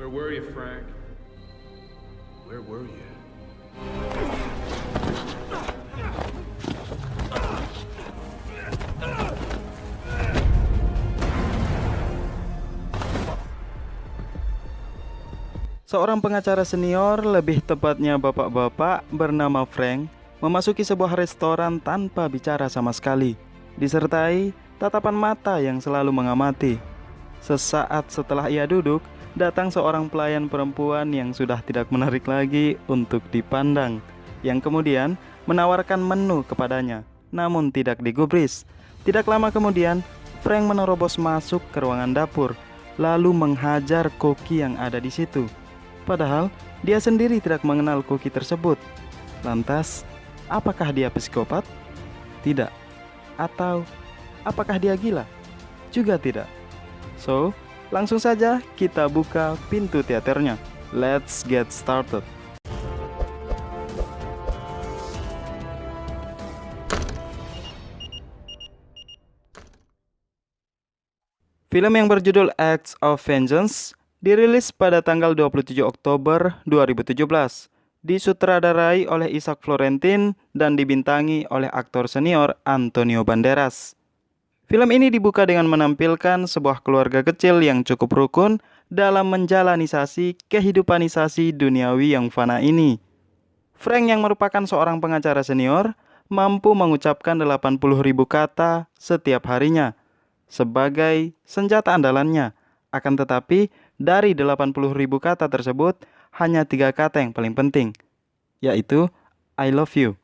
Where were you, Frank? Where were you? Seorang pengacara senior, lebih tepatnya bapak-bapak bernama Frank, memasuki sebuah restoran tanpa bicara sama sekali, disertai tatapan mata yang selalu mengamati. Sesaat setelah ia duduk, datang seorang pelayan perempuan yang sudah tidak menarik lagi untuk dipandang, yang kemudian menawarkan menu kepadanya, namun tidak digubris. Tidak lama kemudian, Frank menerobos masuk ke ruangan dapur, lalu menghajar koki yang ada di situ. Padahal dia sendiri tidak mengenal koki tersebut. Lantas, apakah dia psikopat? Tidak. Atau apakah dia gila? Juga tidak. So, langsung saja kita buka pintu teaternya. Let's get started. Film yang berjudul Acts of Vengeance dirilis pada tanggal 27 Oktober 2017, disutradarai oleh Isaac Florentin dan dibintangi oleh aktor senior Antonio Banderas. Film ini dibuka dengan menampilkan sebuah keluarga kecil yang cukup rukun dalam menjalanisasi kehidupanisasi duniawi yang fana ini. Frank yang merupakan seorang pengacara senior mampu mengucapkan 80.000 kata setiap harinya sebagai senjata andalannya. Akan tetapi, dari 80.000 kata tersebut, hanya 3 kata yang paling penting, yaitu I love you.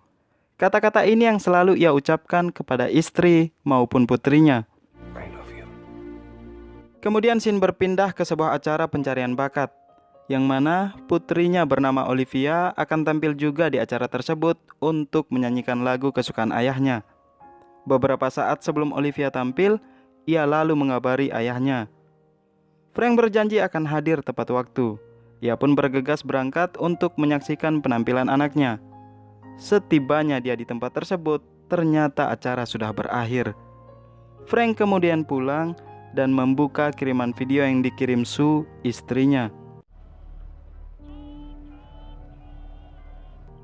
Kata-kata ini yang selalu ia ucapkan kepada istri maupun putrinya. I love you. Kemudian scene berpindah ke sebuah acara pencarian bakat, yang mana putrinya bernama Olivia akan tampil juga di acara tersebut untuk menyanyikan lagu kesukaan ayahnya. Beberapa saat sebelum Olivia tampil, ia lalu mengabari ayahnya. Frank berjanji akan hadir tepat waktu. Ia pun bergegas berangkat untuk menyaksikan penampilan anaknya. Setibanya dia di tempat tersebut, ternyata acara sudah berakhir. Frank kemudian pulang dan membuka kiriman video yang dikirim Sue, istrinya.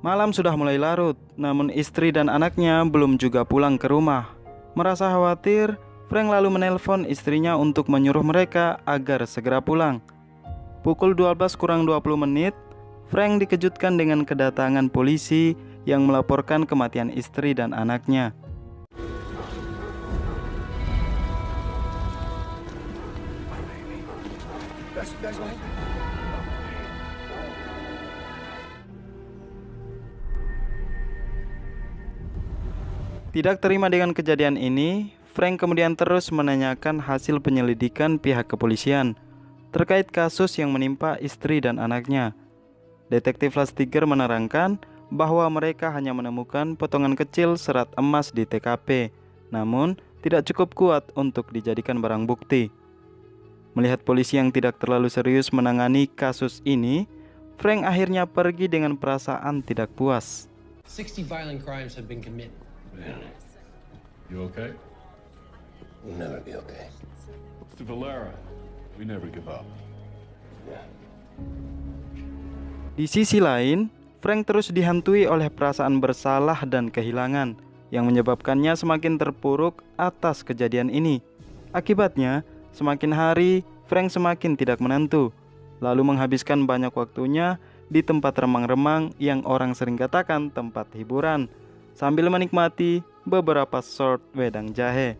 Malam sudah mulai larut, namun istri dan anaknya belum juga pulang ke rumah. Merasa khawatir, Frank lalu menelpon istrinya untuk menyuruh mereka agar segera pulang. Pukul 12:20, Frank dikejutkan dengan kedatangan polisi yang melaporkan kematian istri dan anaknya. Tidak terima dengan kejadian ini, Frank kemudian terus menanyakan hasil penyelidikan pihak kepolisian terkait kasus yang menimpa istri dan anaknya. Detektif Lastiger menerangkan bahwa mereka hanya menemukan potongan kecil serat emas di TKP, namun tidak cukup kuat untuk dijadikan barang bukti. Melihat polisi yang tidak terlalu serius menangani kasus ini, Frank akhirnya pergi dengan perasaan tidak puas. 60 violent crimes have been committed. You okay? We'll never be okay. Mr. Valera, we never give up. Di sisi lain, Frank terus dihantui oleh perasaan bersalah dan kehilangan yang menyebabkannya semakin terpuruk atas kejadian ini. Akibatnya, semakin hari Frank semakin tidak menentu, lalu menghabiskan banyak waktunya di tempat remang-remang yang orang sering katakan tempat hiburan, sambil menikmati beberapa shot wedang jahe.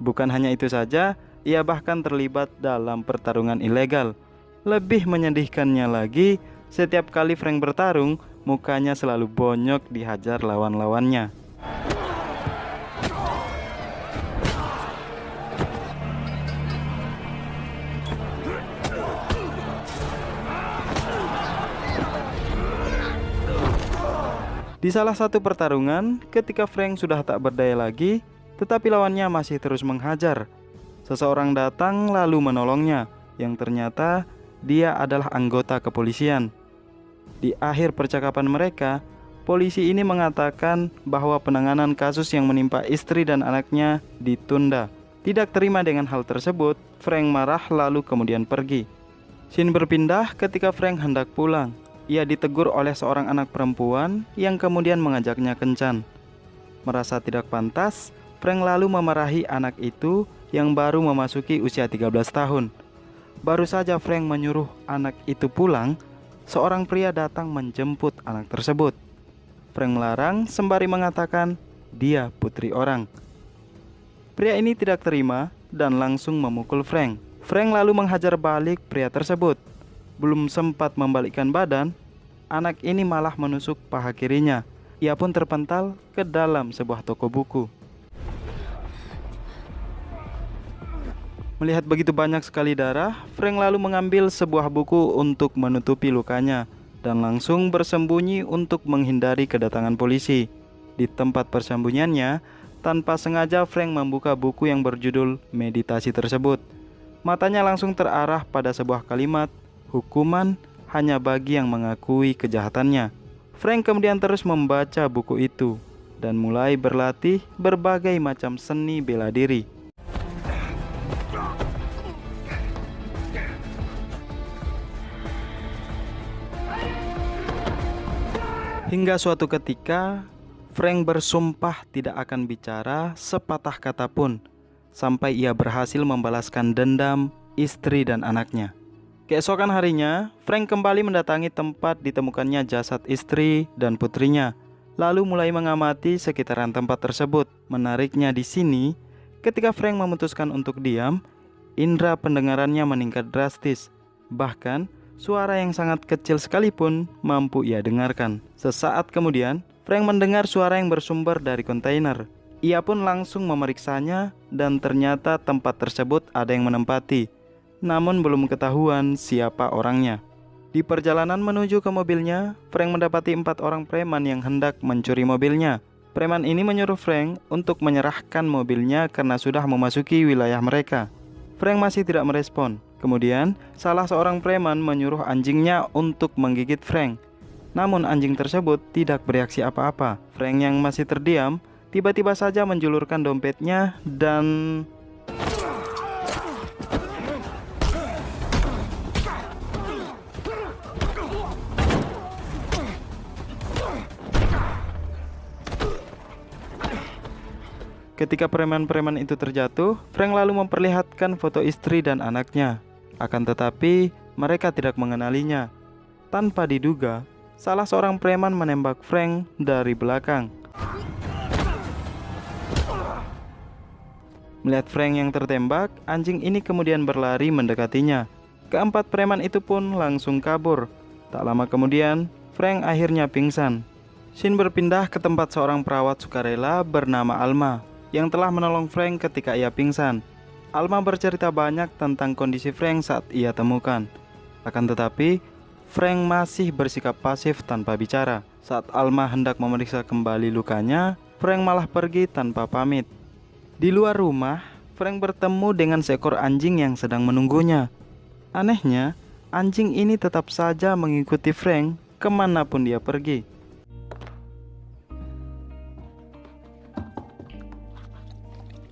Bukan hanya itu saja, ia bahkan terlibat dalam pertarungan ilegal. Lebih menyedihkannya lagi, setiap kali Frank bertarung, mukanya selalu bonyok dihajar lawan-lawannya. Di salah satu pertarungan, ketika Frank sudah tak berdaya lagi, tetapi lawannya masih terus menghajar, seseorang datang lalu menolongnya, yang ternyata dia adalah anggota kepolisian. Di akhir percakapan mereka, polisi ini mengatakan bahwa penanganan kasus yang menimpa istri dan anaknya ditunda. Tidak terima dengan hal tersebut, Frank marah lalu kemudian pergi. Scene berpindah ketika Frank hendak pulang. Ia ditegur oleh seorang anak perempuan yang kemudian mengajaknya kencan. Merasa tidak pantas, Frank lalu memarahi anak itu yang baru memasuki usia 13 tahun. Baru saja Frank menyuruh anak itu pulang, seorang pria datang menjemput anak tersebut. Frank melarang sembari mengatakan dia putri orang. Pria ini tidak terima dan langsung memukul Frank. Frank lalu menghajar balik pria tersebut. Belum sempat membalikkan badan, anak ini malah menusuk paha kirinya. Ia pun terpental ke dalam sebuah toko buku. Melihat begitu banyak sekali darah, Frank lalu mengambil sebuah buku untuk menutupi lukanya dan langsung bersembunyi untuk menghindari kedatangan polisi. Di tempat persembunyiannya, tanpa sengaja Frank membuka buku yang berjudul Meditasi tersebut. Matanya langsung terarah pada sebuah kalimat, hukuman hanya bagi yang mengakui kejahatannya. Frank kemudian terus membaca buku itu dan mulai berlatih berbagai macam seni bela diri. Hingga suatu ketika, Frank bersumpah tidak akan bicara sepatah kata pun sampai ia berhasil membalaskan dendam istri dan anaknya. Keesokan harinya, Frank kembali mendatangi tempat ditemukannya jasad istri dan putrinya, lalu mulai mengamati sekitaran tempat tersebut. Menariknya di sini, ketika Frank memutuskan untuk diam, indera pendengarannya meningkat drastis. Bahkan, suara yang sangat kecil sekalipun mampu ia dengarkan. Sesaat kemudian, Frank mendengar suara yang bersumber dari kontainer. Ia pun langsung memeriksanya dan ternyata tempat tersebut ada yang menempati. Namun belum ketahuan siapa orangnya. Di perjalanan menuju ke mobilnya, Frank mendapati 4 orang preman yang hendak mencuri mobilnya. Preman ini menyuruh Frank untuk menyerahkan mobilnya karena sudah memasuki wilayah mereka. Frank masih tidak merespon. Kemudian, salah seorang preman menyuruh anjingnya untuk menggigit Frank. Namun anjing tersebut tidak bereaksi apa-apa. Frank yang masih terdiam, tiba-tiba saja menjulurkan dompetnya dan... Ketika preman-preman itu terjatuh, Frank lalu memperlihatkan foto istri dan anaknya. Akan tetapi, mereka tidak mengenalinya. Tanpa diduga, salah seorang preman menembak Frank dari belakang. Melihat Frank yang tertembak, anjing ini kemudian berlari mendekatinya. Keempat preman itu pun langsung kabur. Tak lama kemudian, Frank akhirnya pingsan. Scene berpindah ke tempat seorang perawat sukarela bernama Alma yang telah menolong Frank ketika ia pingsan. Alma bercerita banyak tentang kondisi Frank saat ia temukan. Akan tetapi, Frank masih bersikap pasif tanpa bicara. Saat Alma hendak memeriksa kembali lukanya, Frank malah pergi tanpa pamit. Di luar rumah, Frank bertemu dengan seekor anjing yang sedang menunggunya. Anehnya, anjing ini tetap saja mengikuti Frank kemanapun dia pergi.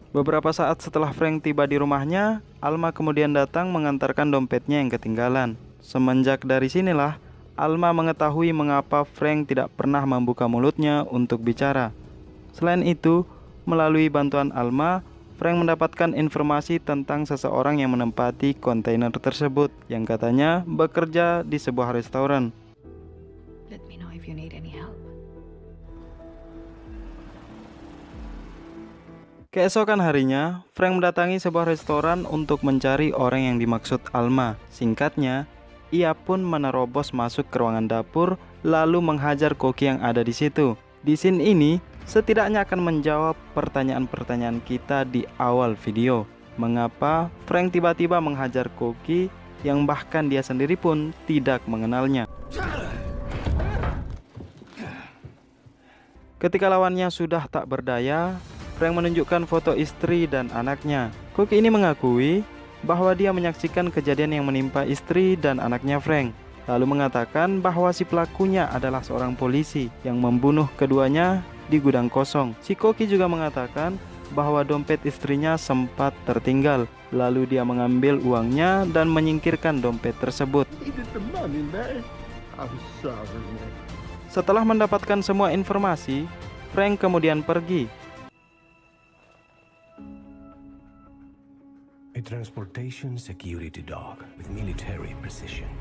Beberapa saat setelah Frank tiba di rumahnya, Alma kemudian datang mengantarkan dompetnya yang ketinggalan. Semenjak dari sinilah, Alma mengetahui mengapa Frank tidak pernah membuka mulutnya untuk bicara. Selain itu, melalui bantuan Alma, Frank mendapatkan informasi tentang seseorang yang menempati kontainer tersebut yang katanya bekerja di sebuah restoran. Let me know if you need any help. Keesokan harinya, Frank mendatangi sebuah restoran untuk mencari orang yang dimaksud Alma. Singkatnya, ia pun menerobos masuk ke ruangan dapur lalu menghajar koki yang ada di situ. Di scene ini, setidaknya akan menjawab pertanyaan-pertanyaan kita di awal video. Mengapa Frank tiba-tiba menghajar koki yang bahkan dia sendiri pun tidak mengenalnya? Ketika lawannya sudah tak berdaya, Frank menunjukkan foto istri dan anaknya. Koki ini mengakui bahwa dia menyaksikan kejadian yang menimpa istri dan anaknya Frank, lalu mengatakan bahwa si pelakunya adalah seorang polisi yang membunuh keduanya di gudang kosong. Si Koki juga mengatakan bahwa dompet istrinya sempat tertinggal. Lalu dia mengambil uangnya dan menyingkirkan dompet tersebut. Setelah mendapatkan semua informasi, Frank kemudian pergi. A transportation security dog with military precision.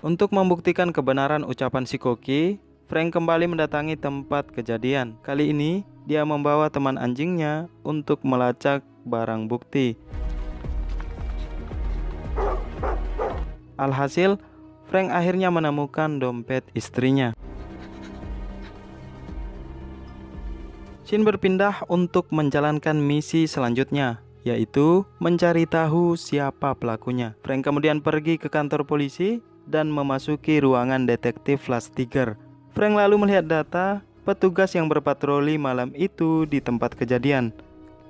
Untuk membuktikan kebenaran ucapan si koki, Frank kembali mendatangi tempat kejadian. Kali ini, dia membawa teman anjingnya untuk melacak barang bukti. Alhasil, Frank akhirnya menemukan dompet istrinya. Shin berpindah untuk menjalankan misi selanjutnya, yaitu mencari tahu siapa pelakunya. Frank kemudian pergi ke kantor polisi dan memasuki ruangan detektif Last Tiger. Frank lalu melihat data petugas yang berpatroli malam itu di tempat kejadian.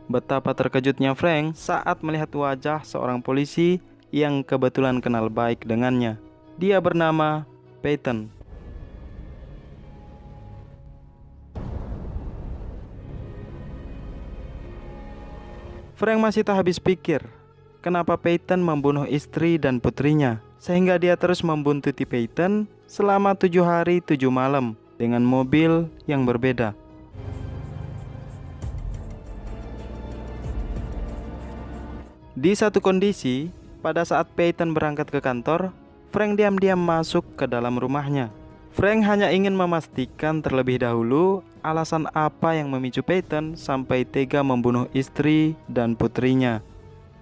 Betapa terkejutnya Frank saat melihat wajah seorang polisi yang kebetulan kenal baik dengannya. Dia bernama Peyton. Frank masih tak habis pikir, kenapa Peyton membunuh istri dan putrinya, sehingga dia terus membuntuti Peyton selama 7 hari 7 malam dengan mobil yang berbeda. Di satu kondisi, pada saat Peyton berangkat ke kantor, Frank diam-diam masuk ke dalam rumahnya. Frank hanya ingin memastikan terlebih dahulu alasan apa yang memicu Peyton sampai tega membunuh istri dan putrinya.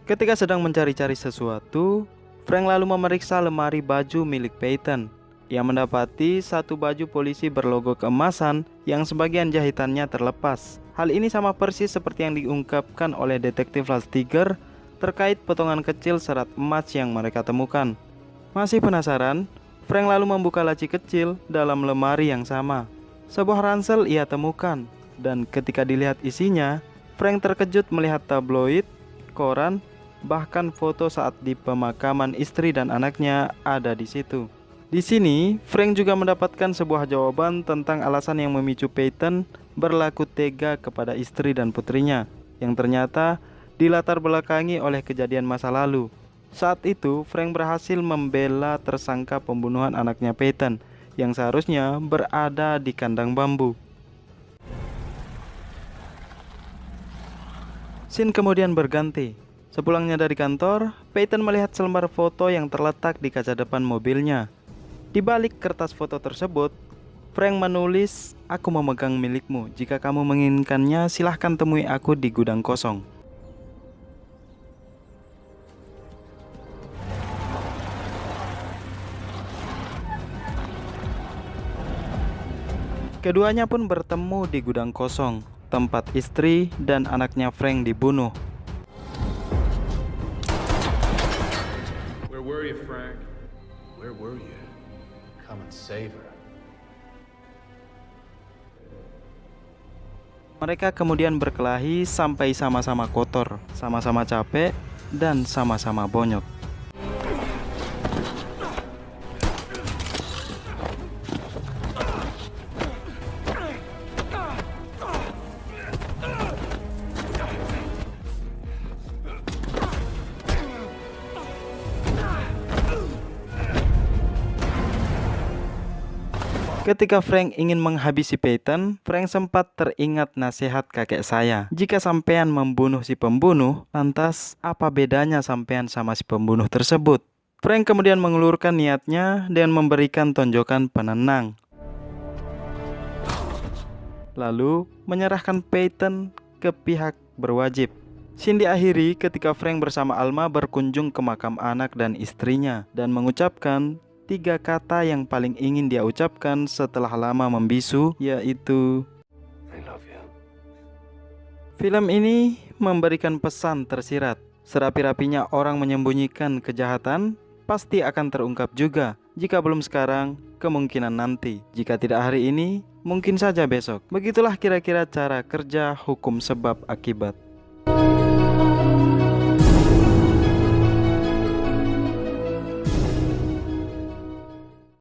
Ketika sedang mencari-cari sesuatu, Frank lalu memeriksa lemari baju milik Peyton. Ia mendapati satu baju polisi berlogo keemasan yang sebagian jahitannya terlepas. Hal ini sama persis seperti yang diungkapkan oleh detektif Last Tiger terkait potongan kecil serat emas yang mereka temukan. Masih penasaran? Frank lalu membuka laci kecil dalam lemari yang sama. Sebuah ransel ia temukan, dan ketika dilihat isinya, Frank terkejut melihat tabloid, koran, bahkan foto saat di pemakaman istri dan anaknya ada di situ. Di sini, Frank juga mendapatkan sebuah jawaban tentang alasan yang memicu Peyton berlaku tega kepada istri dan putrinya, yang ternyata dilatar belakangi oleh kejadian masa lalu. Saat itu, Frank berhasil membela tersangka pembunuhan anaknya Peyton yang seharusnya berada di kandang bambu. Scene kemudian berganti. Sepulangnya dari kantor, Peyton melihat selembar foto yang terletak di kaca depan mobilnya. Di balik kertas foto tersebut, Frank menulis, "Aku memegang milikmu. Jika kamu menginginkannya, silahkan temui aku di gudang kosong." Keduanya pun bertemu di gudang kosong, tempat istri dan anaknya Frank dibunuh. Where were you, Frank? Where were you? Come and save her. Mereka kemudian berkelahi sampai sama-sama kotor, sama-sama capek, dan sama-sama bonyok. Ketika Frank ingin menghabisi Peyton, Frank sempat teringat nasihat kakek saya. Jika sampean membunuh si pembunuh, lantas apa bedanya sampean sama si pembunuh tersebut? Frank kemudian mengulurkan niatnya dan memberikan tonjokan penenang. Lalu menyerahkan Peyton ke pihak berwajib. Scene diakhiri ketika Frank bersama Alma berkunjung ke makam anak dan istrinya dan mengucapkan 3 kata yang paling ingin dia ucapkan setelah lama membisu, yaitu I love you. film ini memberikan pesan tersirat. Serapi-rapinya orang menyembunyikan kejahatan, pasti akan terungkap juga. Jika belum sekarang, kemungkinan nanti. Jika tidak hari ini, mungkin saja besok. Begitulah kira-kira cara kerja hukum sebab akibat.